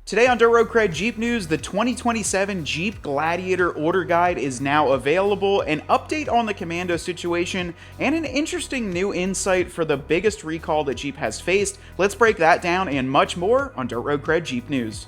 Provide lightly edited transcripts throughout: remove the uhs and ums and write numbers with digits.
Today on Dirt Road Cred Jeep News, the 2027 Jeep Gladiator Order Guide is now available, an update on the Commando situation, and an interesting new insight for the biggest recall that Jeep has faced. Let's break that down and much more on Dirt Road Cred Jeep News.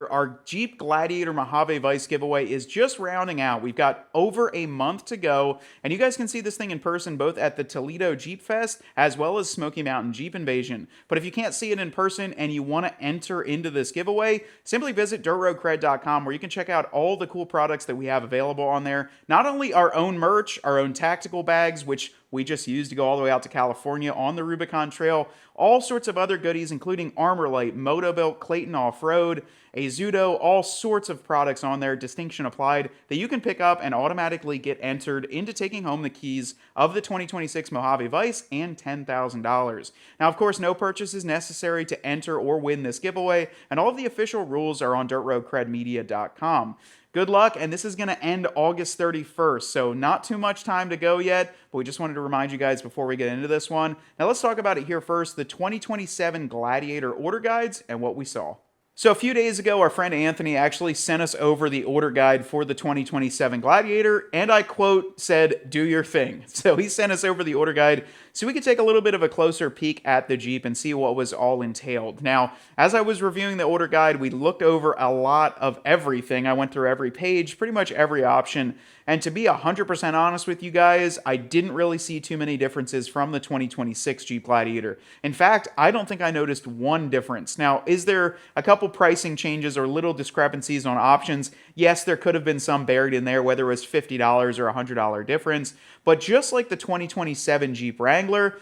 Our Jeep Gladiator Mojave Vice giveaway is just rounding out. We've got over a month to go, and you guys can see this thing in person both at the Toledo Jeep Fest as well as Smoky Mountain Jeep Invasion. But if you can't see it in person and you want to enter into this giveaway, simply visit dirtroadcred.com where you can check out all the cool products that we have available on there. Not only our own merch, our own tactical bags, which we just used to go all the way out to California on the Rubicon Trail, all sorts of other goodies, including Armor Light, Motobuilt, Clayton Off-Road, a Zudo, all sorts of products on there, distinction applied, that you can pick up and automatically get entered into taking home the keys of the 2026 Mojave Vice and $10,000. Now, of course, no purchase is necessary to enter or win this giveaway, and all of the official rules are on dirtroadcredmedia.com. Good luck, and this is going to end August 31st, so not too much time to go yet, but we just wanted to remind you guys before we get into this one. Now let's talk about it here first, the 2027 Gladiator Order Guides and what we saw. So a few days ago, our friend Anthony actually sent us over the order guide for the 2027 Gladiator, and I quote, said, "Do your thing." So he sent us over the order guide so we could take a little bit of a closer peek at the Jeep and see what was all entailed. Now, as I was reviewing the order guide, we looked over a lot of everything. I went through every page, pretty much every option, and to be 100% honest with you guys, I didn't really see too many differences from the 2026 Jeep Gladiator. In fact, I don't think I noticed one difference. Now, is there a couple pricing changes or little discrepancies on options? Yes, there could have been some buried in there, whether it was $50 or $100 difference. But just like the 2027 Jeep Wrangler,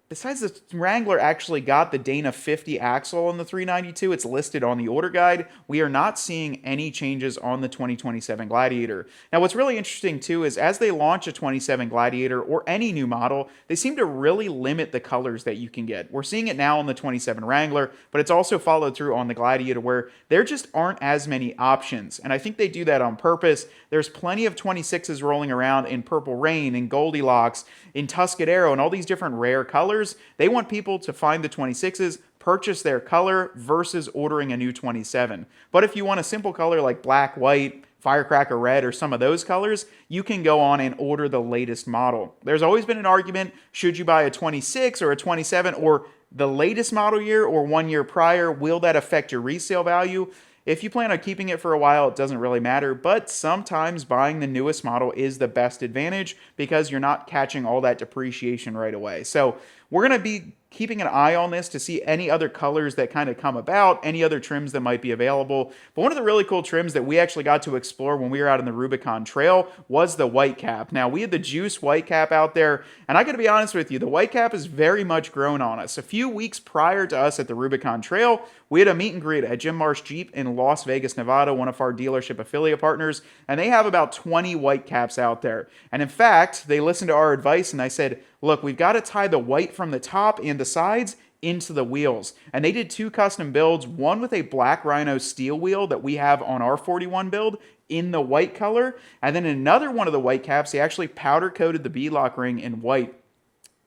besides the Wrangler actually got the Dana 50 axle on the 392, it's listed on the order guide, we are not seeing any changes on the 2027 Gladiator. Now what's really interesting too is as they launch a 27 Gladiator or any new model, they seem to really limit the colors that you can get. We're seeing it now on the 27 Wrangler, but it's also followed through on the Gladiator where there just aren't as many options. And I think they do that on purpose. There's plenty of 26s rolling around in Purple Rain, in Goldilocks, in Tuscadero, and all these different rare colors. They want people to find the 26s, purchase their color versus ordering a new 27. But if you want a simple color like black, white, firecracker red, or some of those colors, you can go on and order the latest model. There's always been an argument, should you buy a 26 or a 27 or the latest model year or 1 year prior? Will that affect your resale value? If you plan on keeping it for a while, it doesn't really matter, but sometimes buying the newest model is the best advantage because you're not catching all that depreciation right away. So we're going to be keeping an eye on this to see any other colors that kind of come about, any other trims that might be available. But one of the really cool trims that we actually got to explore when we were out on the Rubicon Trail was the white cap. Now, we had the Juice white cap out there, and I got to be honest with you, the white cap is very much grown on us. A few weeks prior to us at the Rubicon Trail, we had a meet and greet at Jim Marsh Jeep in Las Vegas, Nevada, one of our dealership affiliate partners, and they have about 20 white caps out there. And in fact, they listened to our advice, and I said, look, we've got to tie the white from the top and the sides into the wheels. And they did two custom builds, one with a Black Rhino steel wheel that we have on our 41 build in the white color, and then another one of the white caps, they actually powder coated the beadlock ring in white.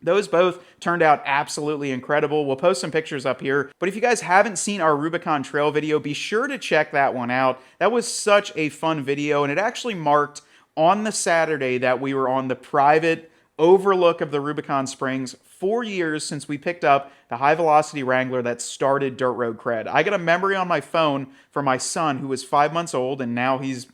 Those both turned out absolutely incredible. We'll post some pictures up here. But if you guys haven't seen our Rubicon Trail video, be sure to check that one out. That was such a fun video, and it actually marked on the Saturday that we were on the private overlook of the Rubicon Springs, 4 years since we picked up the high-velocity Wrangler that started Dirt Road Cred. I got a memory on my phone from my son, who was 5 months old, and now he's,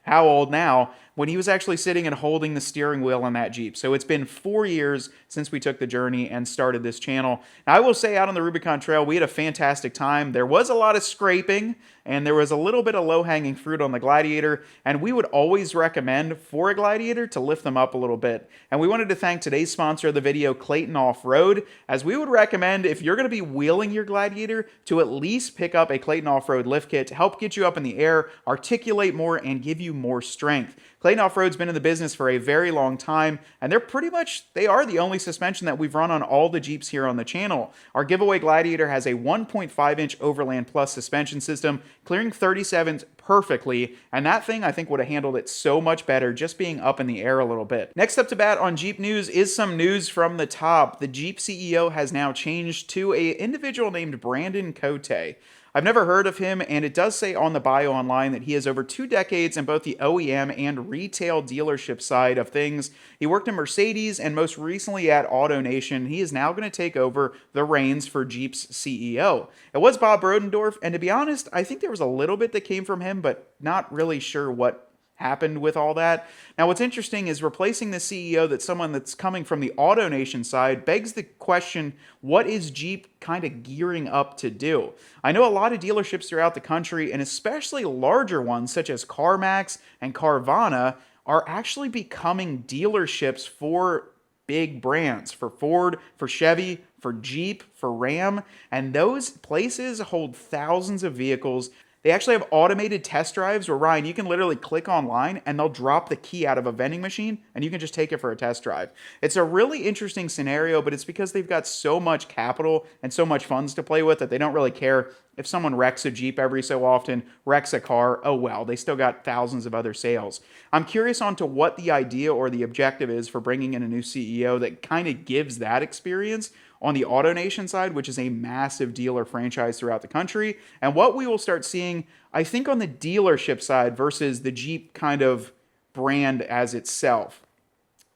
how old now, when he was actually sitting and holding the steering wheel on that Jeep. So it's been 4 years since we took the journey and started this channel. Now, I will say out on the Rubicon Trail, we had a fantastic time. There was a lot of scraping, and there was a little bit of low-hanging fruit on the Gladiator, and we would always recommend for a Gladiator to lift them up a little bit. And we wanted to thank today's sponsor of the video, Clayton Off-Road, as we would recommend if you're going to be wheeling your Gladiator to at least pick up a Clayton Off-Road lift kit to help get you up in the air, articulate more, and give you more strength. Clayton Off-Road's been in the business for a very long time, and they are the only suspension that we've run on all the Jeeps here on the channel. Our giveaway Gladiator has a 1.5-inch Overland Plus suspension system, clearing 37s perfectly, and that thing I think would have handled it so much better just being up in the air a little bit. Next up to bat on Jeep news is some news from the top. The Jeep CEO has now changed to an individual named Brandon Cote. I've never heard of him, and it does say on the bio online that he has over 2 decades in both the OEM and retail dealership side of things. He worked in Mercedes and most recently at AutoNation. He is now going to take over the reins for Jeep's CEO. It was Bob Brodendorf, and to be honest, I think there was a little bit that came from him, but not really sure what happened with all that. Now, what's interesting is replacing the CEO that's someone that's coming from the AutoNation side begs the question, what is Jeep kind of gearing up to do? I know a lot of dealerships throughout the country, and especially larger ones such as CarMax and Carvana, are actually becoming dealerships for big brands, for Ford, for Chevy, for Jeep, for Ram, and those places hold thousands of vehicles. They actually have automated test drives where, Ryan, you can literally click online and they'll drop the key out of a vending machine and you can just take it for a test drive. It's a really interesting scenario, but it's because they've got so much capital and so much funds to play with that they don't really care if someone wrecks a Jeep every so often, wrecks a car, oh well, they still got thousands of other sales. I'm curious on to what the idea or the objective is for bringing in a new CEO that kind of gives that experience on the AutoNation side, which is a massive dealer franchise throughout the country, and what we will start seeing, I think, on the dealership side versus the Jeep kind of brand as itself.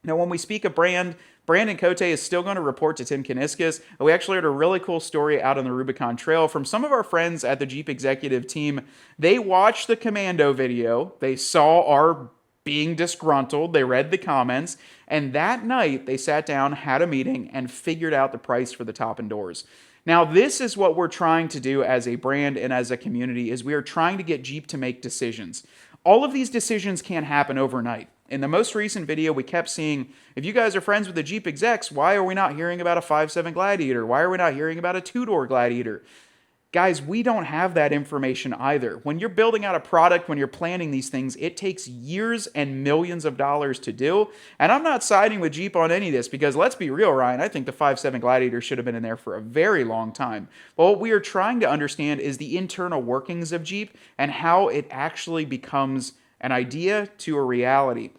Now, when we speak of brand, Brandon Cote is still going to report to Tim Kuniskis. We actually heard a really cool story out on the Rubicon Trail from some of our friends at the Jeep executive team. They watched the Commando video. They saw our being disgruntled. They read the comments. And that night, they sat down, had a meeting, and figured out the price for the top-end doors. Now, this is what we're trying to do as a brand and as a community, is we are trying to get Jeep to make decisions. All of these decisions can't happen overnight. In the most recent video, we kept seeing, if you guys are friends with the Jeep execs, why are we not hearing about a 5.7 Gladiator? Why are we not hearing about a 2-door Gladiator? Guys, we don't have that information either. When you're building out a product, when you're planning these things, it takes years and millions of dollars to do. And I'm not siding with Jeep on any of this because let's be real, Ryan, I think the 5.7 Gladiator should have been in there for a very long time. But what we are trying to understand is the internal workings of Jeep and how it actually becomes an idea to a reality.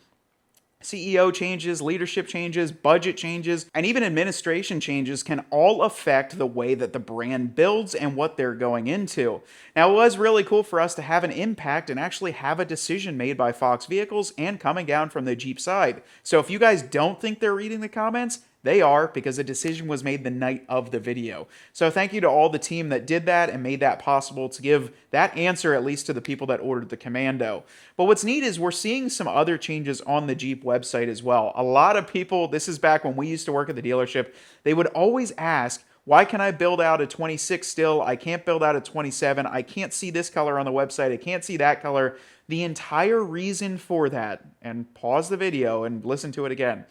CEO changes, leadership changes, budget changes, and even administration changes can all affect the way that the brand builds and what they're going into. Now, it was really cool for us to have an impact and actually have a decision made by Fox Vehicles and coming down from the Jeep side. So if you guys don't think they're reading the comments, they are, because a decision was made the night of the video. So thank you to all the team that did that and made that possible to give that answer at least to the people that ordered the Commando. But what's neat is we're seeing some other changes on the Jeep website as well. A lot of people, this is back when we used to work at the dealership, they would always ask, why can I build out a 26 still? I can't build out a 27. I can't see this color on the website. I can't see that color. The entire reason for that, and pause the video and listen to it again,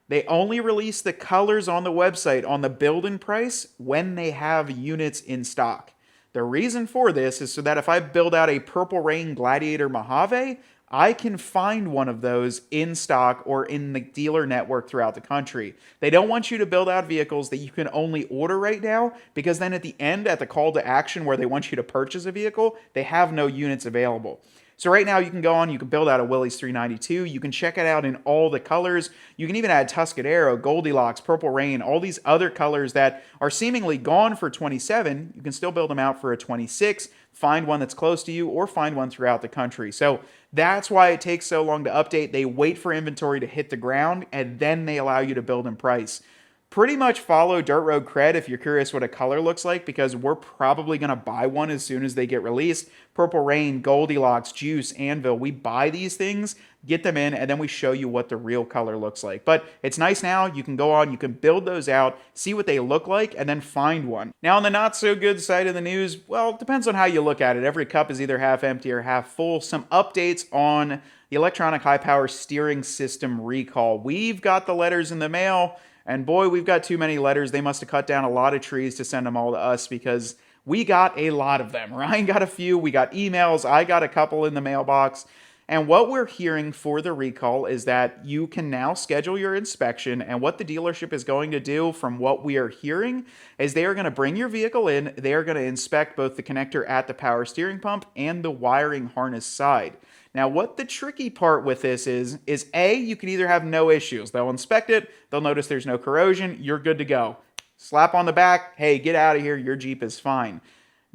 they only release the colors on the website on the build-in price when they have units in stock. The reason for this is so that if I build out a Purple Rain Gladiator Mojave, I can find one of those in stock or in the dealer network throughout the country. They don't want you to build out vehicles that you can only order right now, because then at the end, at the call to action where they want you to purchase a vehicle, they have no units available. So right now you can go on, you can build out a Willys 392, you can check it out in all the colors, you can even add Tuscadero, Goldilocks, Purple Rain, all these other colors that are seemingly gone for 27, you can still build them out for a 26, find one that's close to you, or find one throughout the country. So that's why it takes so long to update. They wait for inventory to hit the ground, and then they allow you to build in price. Pretty much follow Dirt Road Cred if you're curious what a color looks like, because we're probably going to buy one as soon as they get released. Purple Rain, Goldilocks, Juice, Anvil, we buy these things, get them in, and then we show you what the real color looks like. But it's nice now. You can go on, you can build those out, see what they look like, and then find one. Now, on the not-so-good side of the news, well, it depends on how you look at it. Every cup is either half empty or half full. Some updates on the electronic high-power steering system recall. We've got the letters in the mail. And boy, we've got too many letters. They must have cut down a lot of trees to send them all to us, because we got a lot of them. Ryan got a few. We got emails. I got a couple in the mailbox. And what we're hearing for the recall is that you can now schedule your inspection, and what the dealership is going to do from what we are hearing is they are going to bring your vehicle in, they are going to inspect both the connector at the power steering pump and the wiring harness side. Now, what the tricky part with this is A, you can either have no issues. They'll inspect it, they'll notice there's no corrosion, you're good to go. Slap on the back, hey, get out of here, your Jeep is fine.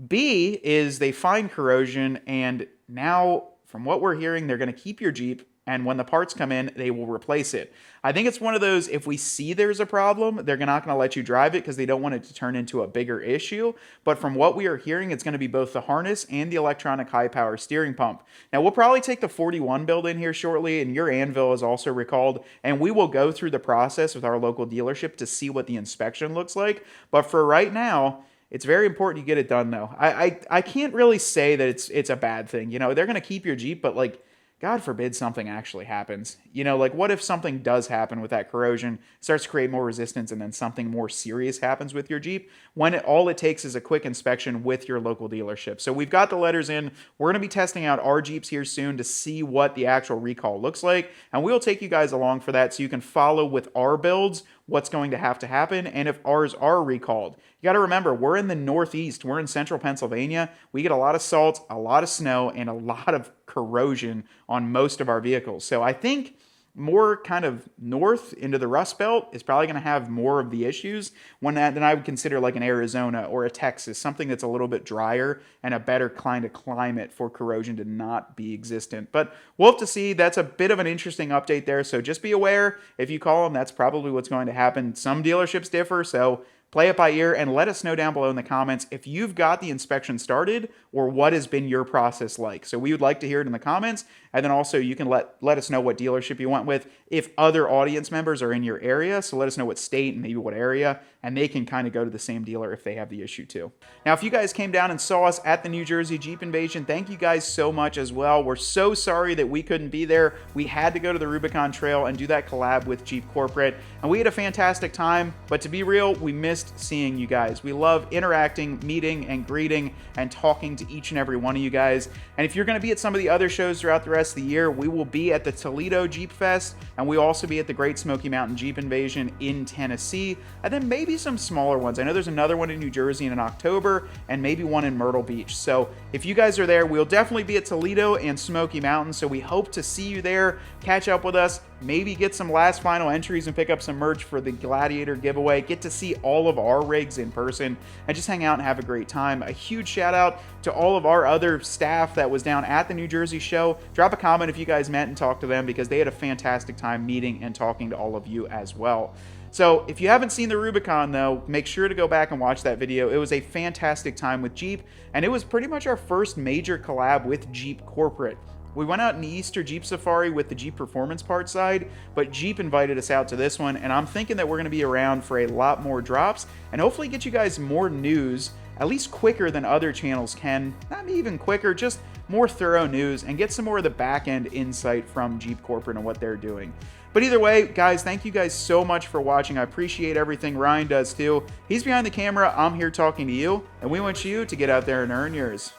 B is they find corrosion, and now, from what we're hearing, they're going to keep your Jeep, and when the parts come in, they will replace it. I think it's one of those, if we see there's a problem, they're not going to let you drive it because they don't want it to turn into a bigger issue. But from what we are hearing, it's going to be both the harness and the electronic high-power steering pump. Now, we'll probably take the 41 build in here shortly, and your Anvil is also recalled, and we will go through the process with our local dealership to see what the inspection looks like. But for right now, it's very important you get it done, though. I can't really say that it's a bad thing. You know, they're going to keep your Jeep, but, like, God forbid something actually happens. You know, like, what if something does happen with that corrosion, starts to create more resistance, and then something more serious happens with your Jeep, when all it takes is a quick inspection with your local dealership. So we've got the letters in. We're going to be testing out our Jeeps here soon to see what the actual recall looks like, and we'll take you guys along for that so you can follow with our builds what's going to have to happen, and if ours are recalled. You got to remember, we're in the Northeast. We're in central Pennsylvania. We get a lot of salt, a lot of snow, and a lot of corrosion on most of our vehicles. So I think more kind of north into the Rust Belt is probably going to have more of the issues than I would consider like an Arizona or a Texas, something that's a little bit drier and a better kind of climate for corrosion to not be existent. But we'll have to see. That's a bit of an interesting update there. So just be aware, if you call them, that's probably what's going to happen. Some dealerships differ, so play it by ear and let us know down below in the comments if you've got the inspection started or what has been your process like. So we would like to hear it in the comments, and then also you can let us know what dealership you went with if other audience members are in your area. So let us know what state and maybe what area, and they can kind of go to the same dealer if they have the issue too. Now, if you guys came down and saw us at the New Jersey Jeep Invasion, thank you guys so much as well. We're so sorry that we couldn't be there. We had to go to the Rubicon Trail and do that collab with Jeep Corporate, and we had a fantastic time, but to be real, we missed seeing you guys. We love interacting, meeting, and greeting, and talking to each and every one of you guys. And if you're going to be at some of the other shows throughout the rest of the year, we will be at the Toledo Jeep Fest, and we'll also be at the Great Smoky Mountain Jeep Invasion in Tennessee, and then maybe some smaller ones. I know there's another one in New Jersey in October, and maybe one in Myrtle Beach. So if you guys are there, we'll definitely be at Toledo and Smoky Mountain, so we hope to see you there, catch up with us, maybe get some last final entries and pick up some merch for the Gladiator giveaway, get to see all of our rigs in person, and just hang out and have a great time. A huge shout out to all of our other staff that was down at the New Jersey show. Drop a comment if you guys met and talked to them, because they had a fantastic time meeting and talking to all of you as well. So if you haven't seen the Rubicon, though, make sure to go back and watch that video. It was a fantastic time with Jeep, and it was pretty much our first major collab with Jeep Corporate. We went out in the Easter Jeep Safari with the Jeep Performance Parts side, but Jeep invited us out to this one, and I'm thinking that we're going to be around for a lot more drops, and hopefully get you guys more news, at least quicker than other channels can. Not even quicker, just more thorough news, and get some more of the back-end insight from Jeep Corporate and what they're doing. But either way, guys, thank you guys so much for watching. I appreciate everything. Ryan does too. He's behind the camera. I'm here talking to you, and we want you to get out there and earn yours.